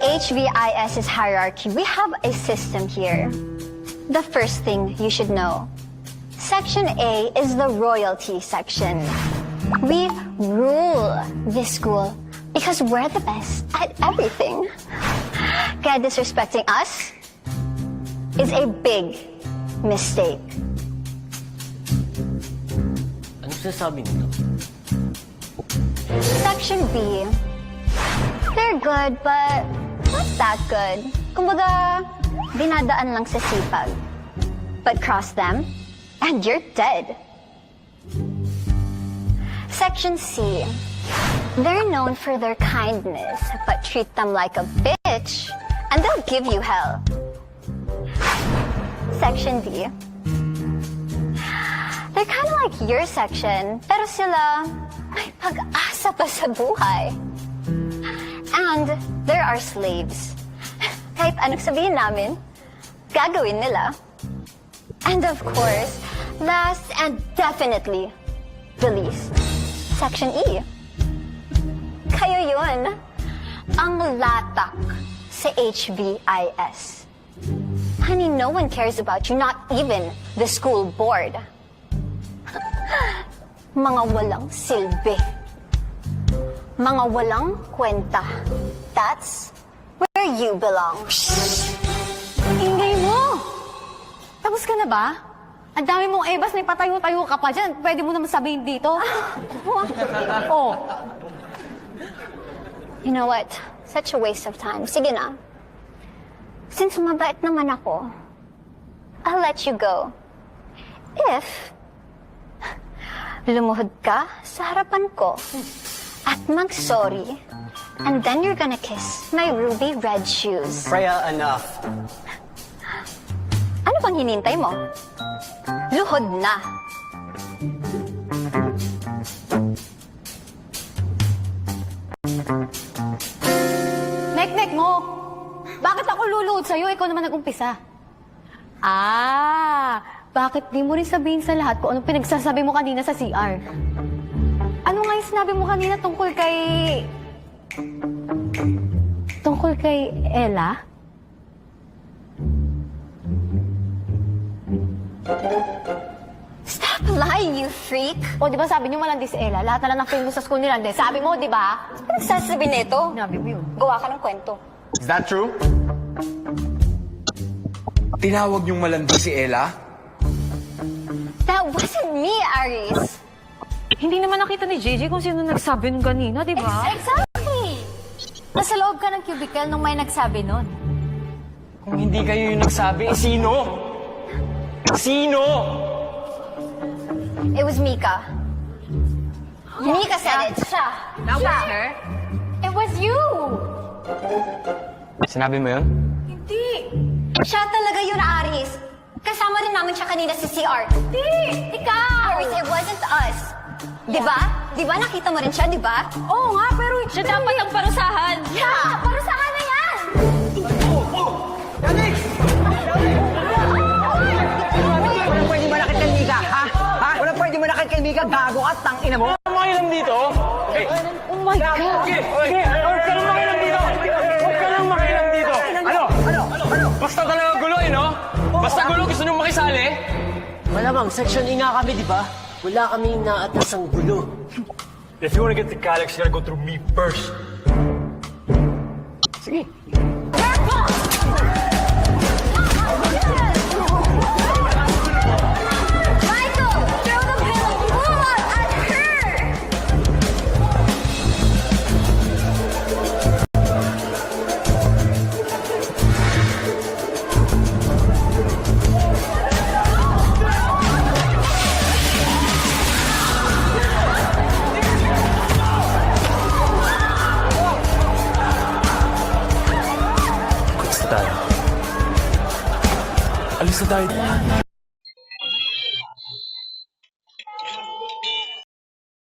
HVIS's hierarchy, we have a system here. The first thing you should know. Section A is the royalty section. We rule this school because we're the best at everything. Kaya disrespecting us is a big mistake. Ano sasabi nito? Section B, they're good but not that good. Kumbaga, dinadaan lang sa sipag. But cross them, and you're dead. Section C, they're known for their kindness, but treat them like a bitch, and they'll give you hell. Section D, they're kind of like your section, pero sila may pag-asa pa sa buhay. And there are slaves. Kahit anong sabihin namin, gagawin nila. And of course, last and definitely the least, Section E. Kayo yun, ang latak sa HVIS. Honey, no one cares about you, not even the school board. Mga walang silbi. Mga walang kwenta. That's where you belong. Ingay mo! Tapos ka na ba? Ang dami mong ebas, may patayo-tayo ka pa dyan. Pwede mo naman sabihin dito. Oh. You know what? Such a waste of time. Sige na. Since mabait naman ako, I'll let you go. If lumuhod ka sa harapan ko at mag-sorry, and then you're gonna kiss my ruby red shoes. Freya, enough. Ano bang hinintay mo? Luhod na. Nek-nek mo! Bakit ako luluhod sa'yo? Ikaw naman nag-umpisa. Bakit di mo rin sabihin sa lahat kung anong pinagsasabi mo kanina sa CR? Ano nga yung sinabi mo kanina tungkol kay... Tungkol kay Ella? Stop lying, you freak! O, di ba sabi niyo malandi si Ella? Lahat na lang ng famous sa school nila. Hindi, sabi mo, di ba? Ano sasabi nito? Sinabi mo yun. Gawa ka ng kwento. Is that true? Tinawag niyong malandi si Ella? That wasn't me, Aris. Hindi naman nakita ni JJ kung sino nagsabi nun kanina, di ba? Exactly! Nasa loob ka ng cubicle nung may nagsabi nun. Kung hindi kayo yung nagsabi, sino? Sino? It was Mika. Mika said it. Siya. That was her? It was you! Sinabi mo yun? Hindi! Siya talaga yun, Aris. Kasama rin namin siya kanina sa CR. Hindi! Ikaw! Aris, it wasn't us. Diba? Diba nakita mo rin siya, diba? Oo nga, pero... Siya dapat ang parusahan! Yeah! Parusahan na yan! Walang pwede manakit kay Mika, ha? Ha? Walang pwede manakit kay Mika, gago ka, tangina mo. Ano makilam dito? Okay. Oh my God! Okay, huwag ka lang makilam dito. Huwag ka lang makilam dito. Ano? Basta talaga gulo, eh, no? Basta gulo, gusto niyong makisali? Malamang, Section E nga kami, di ba? Wala kaming naatasang gulo. If you want to get to Calyx, you gotta go through me first. Sige. Michael, throw the Billabong at her! Alis na tayo.